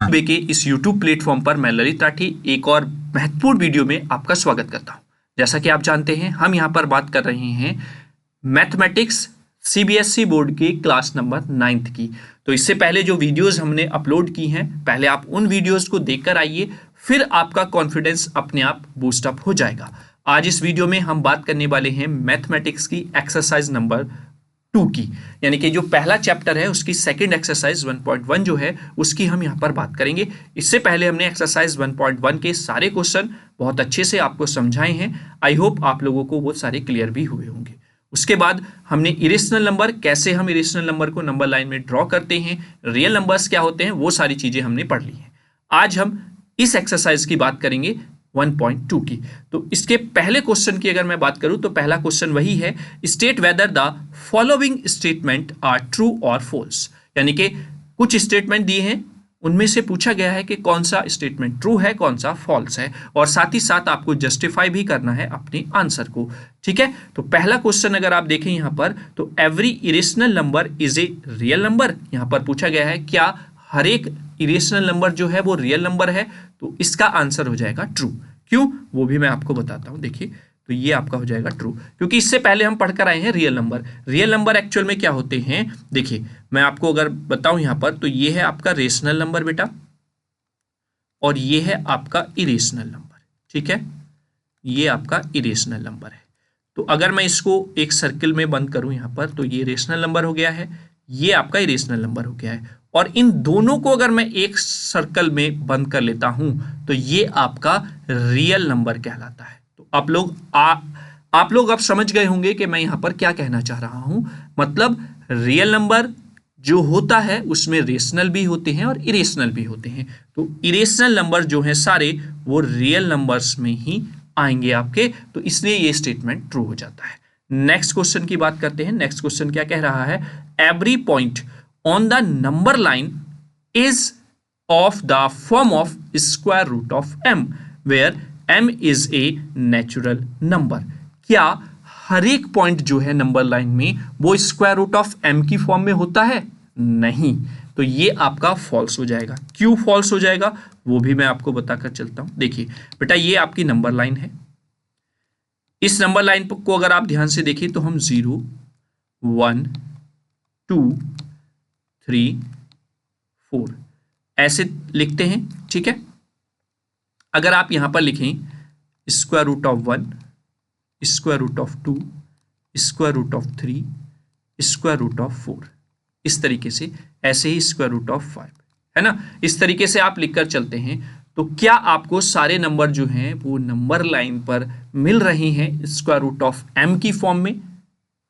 बे के इस YouTube platform पर मैं ललित राठी एक और महत्वपूर्ण वीडियो में आपका स्वागत करता हूं। जैसा कि आप जानते हैं, हम यहां पर बात कर रहे हैं मैथमेटिक्स CBSE बोर्ड के क्लास नंबर 9th की। तो इससे पहले जो वीडियोस हमने अपलोड की हैं, पहले आप उन वीडियोस को देखकर आइए, फिर आपका कॉन्फिडेंस अपने आप बूस्ट अप हो जाएगा। आज इस वीडियो में हम बात करने वाले हैं मैथमेटिक्स की एक्सरसाइज नंबर 2 की, यानी कि जो पहला चैप्टर है उसकी सेकंड एक्सरसाइज 1.1 जो है उसकी हम यहाँ पर बात करेंगे। इससे पहले हमने एक्सरसाइज 1.1 के सारे क्वेश्चन बहुत अच्छे से आपको समझाए हैं। आई होप आप लोगों को वो सारे क्लियर भी हुए होंगे। उसके बाद हमने इरेशनल नंबर, कैसे हम इरेशनल नंबर को नंबर लाइन में ड्रॉ करते हैं, रियल नंबर्स क्या होते हैं, वो सारी चीजें हमने पढ़ ली हैं। आज हम इस एक्सरसाइज की बात करेंगे 1.2 की। तो इसके पहले क्वेश्चन की अगर मैं बात करूं तो पहला क्वेश्चन वही है, state whether the following statement are true और फॉल्स। यानी कि कुछ स्टेटमेंट दिए हैं, उनमें से पूछा गया है कि कौन सा स्टेटमेंट ट्रू है, कौन सा फॉल्स है, और साथ ही साथ आपको जस्टिफाई भी करना है अपने आंसर को। ठीक है, तो पहला क्वेश्चन अगर आप देखें यहां पर, तो every irrational number is a real number. यहां पर पूछा गया है क्या हर एक इरेशनल नंबर जो है वो रियल नंबर है, तो इसका आंसर हो जाएगा ट्रू। क्यों, वो भी मैं आपको बताता हूं। देखिए, तो ये आपका हो जाएगा ट्रू, क्योंकि इससे पहले हम पढ़कर आए हैं real number. Real number actual में क्या होते हैं, देखिए मैं आपको अगर बताऊं यहां पर, तो ये है आपका रेशनल नंबर बेटा, और ये है आपका इरेशनल नंबर। ठीक है, ये आपका इरेशनल नंबर है। तो अगर मैं इसको एक सर्किल में बंद करूं यहां पर, तो ये रेशनल नंबर हो गया है, ये आपका इरेशनल नंबर हो गया है, और इन दोनों को अगर मैं एक सर्कल में बंद कर लेता हूं तो ये आपका रियल नंबर कहलाता है। तो आप लोग अब समझ गए होंगे कि मैं यहां पर क्या कहना चाह रहा हूं। मतलब रियल नंबर जो होता है उसमें रेशनल भी होते हैं और इरेशनल भी होते हैं। तो इरेशनल नंबर जो हैं सारे वो रियल नंबर्स में ही आएंगे आपके, तो इसलिए ये स्टेटमेंट ट्रू हो जाता है। नेक्स्ट क्वेश्चन की बात करते हैं। नेक्स्ट क्वेश्चन क्या कह रहा है, every point on the number line is of the form of square root of m where m is a natural number। क्या हर एक पॉइंट जो है नंबर लाइन में वो स्क्वायर रूट ऑफ m की फॉर्म में होता है? नहीं, तो ये आपका फॉल्स हो जाएगा। क्यों फॉल्स हो जाएगा वो भी मैं आपको बताकर चलता हूं। देखिए बेटा, ये आपकी नंबर लाइन है। इस नंबर लाइन को अगर आप ध्यान से देखिए तो हम 0 1 2 3 4 ऐसे लिखते हैं। ठीक है, अगर आप यहां पर लिखें square root of 1, square root of 2, square root of 3, square root of 4, इस तरीके से, ऐसे ही स्क्वायर रूट ऑफ 5, है ना, इस तरीके से आप लिखकर चलते हैं, तो क्या आपको सारे नंबर जो हैं वो नंबर लाइन पर मिल रहे हैं स्क्वायर रूट ऑफ m की फॉर्म में?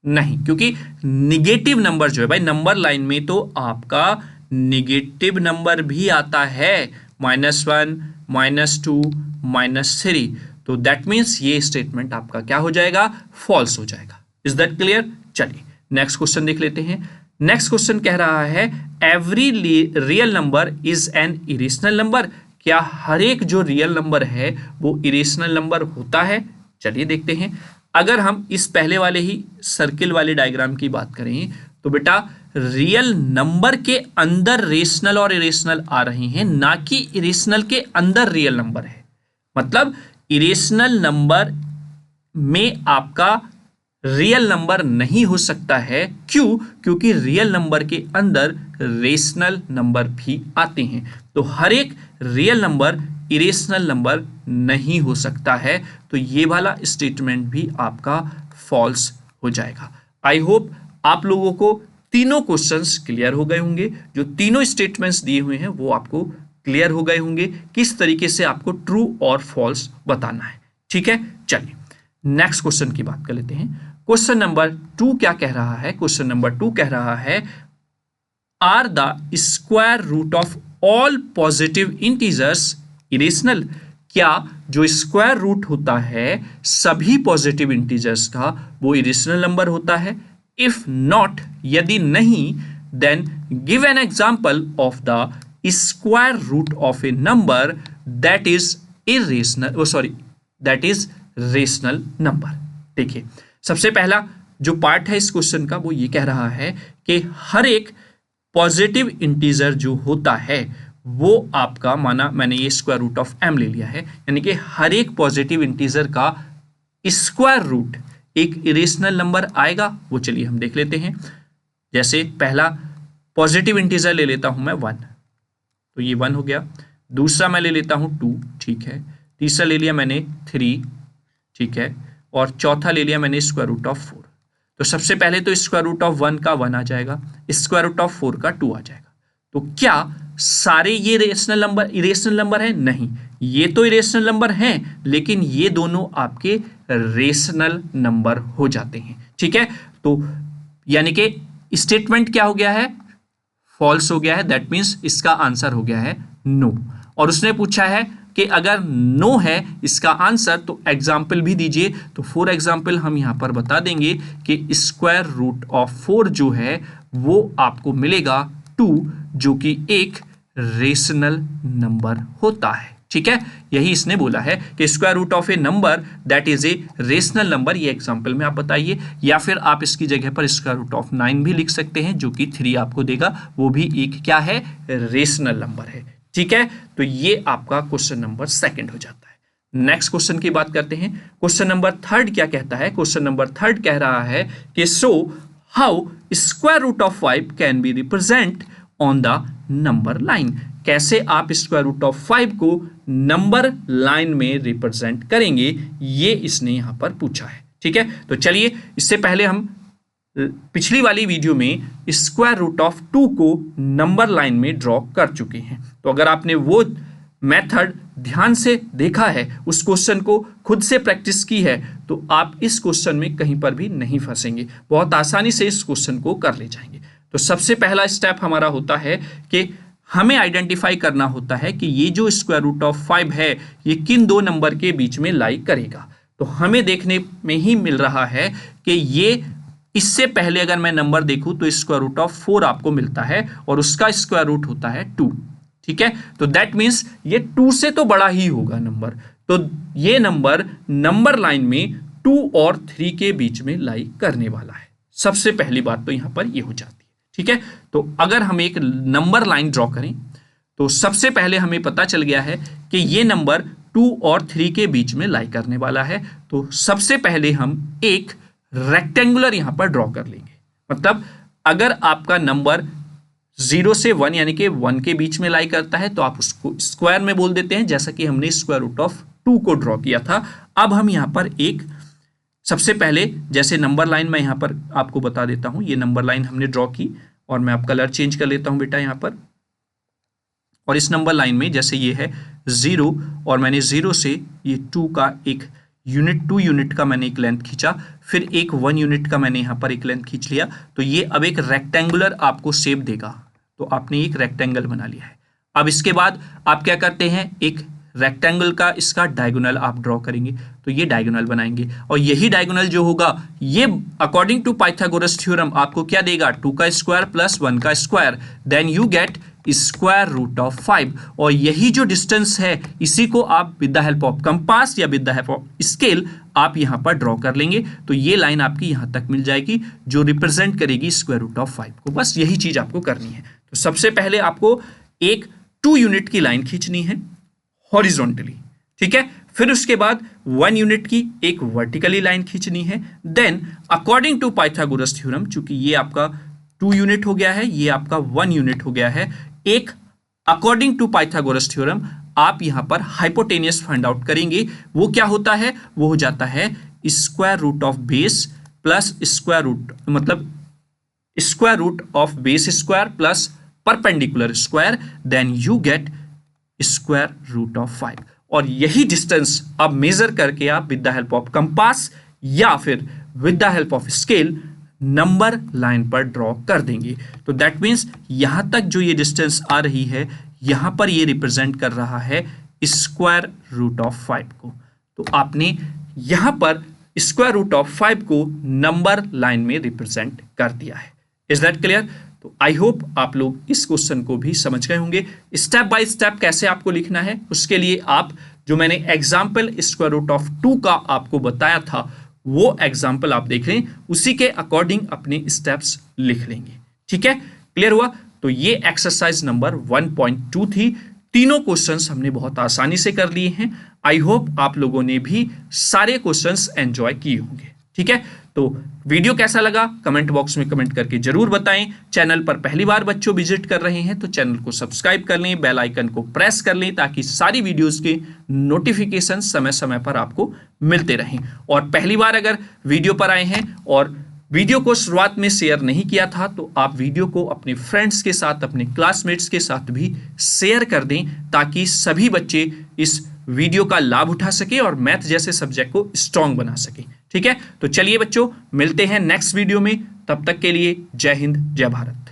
नहीं, क्योंकि निगेटिव नंबर जो है भाई नंबर लाइन में, तो आपका निगेटिव नंबर भी आता है, -1, -2, -3। तो दैट मीन्स ये स्टेटमेंट आपका क्या हो जाएगा, फॉल्स हो जाएगा। Is that clear? चलिए नेक्स्ट क्वेश्चन देख लेते हैं। नेक्स्ट क्वेश्चन कह रहा है, every real number is an irrational number. क्या हर एक जो रियल नंबर है वो इरेशनल नंबर होता है? चलिए देखते हैं। अगर हम इस पहले वाले ही सर्किल वाले डायग्राम की बात करें, तो बेटा रियल नंबर के अंदर रेशनल और इरेशनल आ रहे हैं, ना कि इरेशनल के अंदर रियल नंबर है। मतलब इरेशनल नंबर में आपका रियल नंबर नहीं हो सकता है। क्यों? क्योंकि रियल नंबर के अंदर रेशनल नंबर भी आते हैं। तो हर एक रियल नंबर इरेशनल नंबर नहीं हो सकता है, तो ये वाला स्टेटमेंट भी आपका फॉल्स हो जाएगा। आई होप आप लोगों को तीनों क्वेश्चंस क्लियर हो गए होंगे। जो तीनों स्टेटमेंट्स दिए हुए हैं वो आपको क्लियर हो गए होंगे, किस तरीके से आपको ट्रू और फॉल्स बताना है। ठीक है, चलिए नेक्स्ट क्वेश्चन की बात कर लेते हैं। क्वेश्चन नंबर 2 क्या कह रहा है? क्वेश्चन नंबर 2 कह रहा है, are the square root of all positive integers irrational. क्या जो स्क्वायर रूट होता है सभी पॉजिटिव इंटीजर्स का वो इरेशनल नंबर होता है? इफ नॉट, यदि नहीं, then give an example of the square root of a number that is irrational, that is rational number. देखिए, सबसे पहला जो पार्ट है इस क्वेश्चन का वो ये कह रहा है कि हर एक पॉजिटिव इंटीजर जो होता है वो आपका माना मैंने ये स्क्वायर रूट ऑफ m ले लिया है, यानी कि हर एक पॉजिटिव इंटीजर का स्क्वायर रूट एक इरेशनल नंबर आएगा। वो चलिए हम देख लेते हैं। जैसे पहला पॉजिटिव इंटीजर ले लेता हूं मैं 1, तो ये 1 हो गया। दूसरा मैं ले लेता हूं 2, ठीक है। तीसरा ले लिया मैंने 3, ठीक है। और चौथा ले लिया मैंने स्क्वायर रूट ऑफ 4। तो सबसे पहले तो स्क्वायर रूट ऑफ 1 का 1 आ जाएगा, स्क्वायर रूट ऑफ 4 का 2 आ जाएगा। तो क्या सारे ये रेशनल नंबर इरेशनल नंबर है? नहीं, ये तो इरेशनल नंबर हैं, लेकिन ये दोनों आपके रेशनल नंबर हो जाते हैं, ठीक है। तो यानी कि स्टेटमेंट क्या हो गया है? फॉल्स हो गया है। दैट मीन्स इसका आंसर हो गया है नो। और उसने पूछा है कि अगर नो है इसका आंसर तो एग्जाम्पल भी दीजिए। तो फॉर एग्जाम्पल हम यहां पर बता देंगे कि स्क्वायर रूट ऑफ 4 जो है वो आपको मिलेगा 2, जो कि एक रेशनल नंबर होता है, ठीक है। यही इसने बोला है कि square root of a number that is a rational number. ये एग्जांपल में आप बताइए, या फिर आप इसकी जगह पर स्क्वायर रूट ऑफ 9 भी लिख सकते हैं, जो कि 3 आपको देगा। वो भी एक क्या है? रेशनल नंबर है, ठीक है। तो ये आपका क्वेश्चन नंबर 2 हो जाता है। नेक्स्ट क्वेश्चन की बात करते हैं। क्वेश्चन नंबर 3 क्या कहता है? क्वेश्चन नंबर 3 कह रहा है कि so how square root of 5 can be represent on the number line. कैसे आप स्क्वायर रूट ऑफ 5 को नंबर लाइन में रिप्रेजेंट करेंगे, ये इसने यहां पर पूछा है, ठीक है। तो चलिए, इससे पहले हम पिछली वाली वीडियो में स्क्वायर रूट ऑफ 2 को नंबर लाइन में ड्रॉ कर चुके हैं। तो अगर आपने वो मेथड ध्यान से देखा है, उस क्वेश्चन को खुद से प्रैक्टिस की है, तो आप इस क्वेश्चन में कहीं पर भी नहीं फंसेंगे, बहुत आसानी से इस क्वेश्चन को कर ले जाएंगे। तो सबसे पहला स्टेप हमारा होता है कि हमें आइडेंटिफाई करना होता है कि ये जो स्क्वायर रूट ऑफ 5 है ये किन दो नंबर के बीच में लाई करेगा। तो हमें देखने में ही मिल रहा है कि ये, इससे पहले अगर मैं नंबर देखूं तो स्क्वायर रूट ऑफ 4 आपको मिलता है और उसका स्क्वायर रूट होता है 2, ठीक है। तो दैट मीन्स ये 2 से तो बड़ा ही होगा नंबर। तो ये नंबर नंबर लाइन में 2 और 3 के बीच में लाई करने वाला है। सबसे पहली बात तो यहां पर ये हो जाती है, ठीक है। तो अगर हम एक नंबर लाइन ड्रॉ करें तो सबसे पहले हमें पता चल गया है कि ये नंबर 2 और 3 के बीच में लाई करने वाला है। तो सबसे पहले हम एक रेक्टेंगुलर यहां पर ड्रॉ कर लेंगे। मतलब अगर आपका नंबर 0 से 1 यानी कि 1 के बीच में लाई करता है तो आप उसको स्क्वायर में बोल देते हैं, जैसा कि हमने स्क्वायर रूट ऑफ 2 को ड्रॉ किया था। अब हम यहां पर एक सबसे पहले जैसे नंबर लाइन मैं यहां पर आपको बता देता हूं, ये नंबर लाइन हमने ड्रॉ की और मैं आप कलर चेंज कर लेता हूं बेटा यहां पर। और इस नंबर लाइन में जैसे ये है 0 और मैंने 0 से ये 2 का एक यूनिट 2 यूनिट का मैंने एक लेंथ खींचा, फिर एक 1 यूनिट का मैंने यहां पर एक लेंथ खींच लिया, तो ये अब एक रेक्टेंगुलर आपको शेप देगा। तो आपने एक रेक्टेंगल बना लिया है। अब इसके बाद आप क्या करते हैं, एक रेक्टेंगल का इसका डायगोनल आप ड्रॉ करेंगे, तो ये डायगोनल बनाएंगे और यही डायगोनल जो होगा ये अकॉर्डिंग टू पाइथागोरस थ्योरम आपको क्या देगा, 2 का स्क्वायर प्लस 1 का square, then you get square root of 5। और यही जो डिस्टेंस है इसी को आप with the help of compass या with the help of scale आप यहां पर ड्रॉ कर लेंगे। तो ये लाइन आपकी यहां तक मिल जाएगी जो रिप्रेजेंट करेगी स्क्वायर रूट ऑफ 5 को। बस यही चीज आपको करनी है। तो सबसे पहले आपको एक 2 यूनिट की लाइन खींचनी है हॉरिजॉन्टली, ठीक है। फिर उसके बाद 1 यूनिट की एक वर्टिकली लाइन खींचनी है। Then according to Pythagoras theorem, चूंकि ये आपका 2 यूनिट हो गया है, ये आपका 1 यूनिट हो गया है, एक अकॉर्डिंग टू पाइथागोरस थ्योरम आप यहां पर हाइपोटेनियस फाइंड आउट करेंगे। वो क्या होता है, वो हो जाता है square root of base plus square root, मतलब square root of base square plus perpendicular square, then you get square root of 5। और यही डिस्टेंस अब मेजर करके आप with the help of compass या फिर with the help of scale number line पर draw कर देंगे। तो दैट मीन्स यहां तक जो ये डिस्टेंस आ रही है, यहां पर ये रिप्रेजेंट कर रहा है स्क्वायर रूट ऑफ 5 को। तो आपने यहां पर स्क्वायर रूट ऑफ 5 को नंबर लाइन में रिप्रेजेंट कर दिया है। Is that clear? तो आई होप आप लोग इस क्वेश्चन को भी समझ गए होंगे। स्टेप बाय स्टेप कैसे आपको लिखना है, उसके लिए आप जो मैंने एग्जाम्पल स्क्वायर रूट ऑफ 2 का आपको बताया था वो एग्जाम्पल आप देख लें, उसी के अकॉर्डिंग अपने स्टेप्स लिख लेंगे, ठीक है। क्लियर हुआ? तो ये एक्सरसाइज नंबर 1.2 थी। तीनों क्वेश्चंस हमने बहुत आसानी से कर लिए हैं। आई होप आप लोगों ने भी सारे क्वेश्चंस एंजॉय किए होंगे। ठीक है, तो वीडियो कैसा लगा कमेंट बॉक्स में कमेंट करके जरूर बताएं। चैनल पर पहली बार बच्चों विजिट कर रहे हैं तो चैनल को सब्सक्राइब कर लें, बेल आइकन को प्रेस कर लें ताकि सारी वीडियोस के नोटिफिकेशन समय समय पर आपको मिलते रहें। और पहली बार अगर वीडियो पर आए हैं और वीडियो को शुरुआत में शेयर नहीं किया था तो आप वीडियो को अपने फ्रेंड्स के साथ, अपने क्लासमेट्स के साथ भी शेयर कर दें ताकि सभी बच्चे इस वीडियो का लाभ उठा सके और मैथ जैसे सब्जेक्ट को स्ट्रांग बना सके। ठीक है, तो चलिए बच्चों मिलते हैं नेक्स्ट वीडियो में। तब तक के लिए जय हिंद, जय भारत।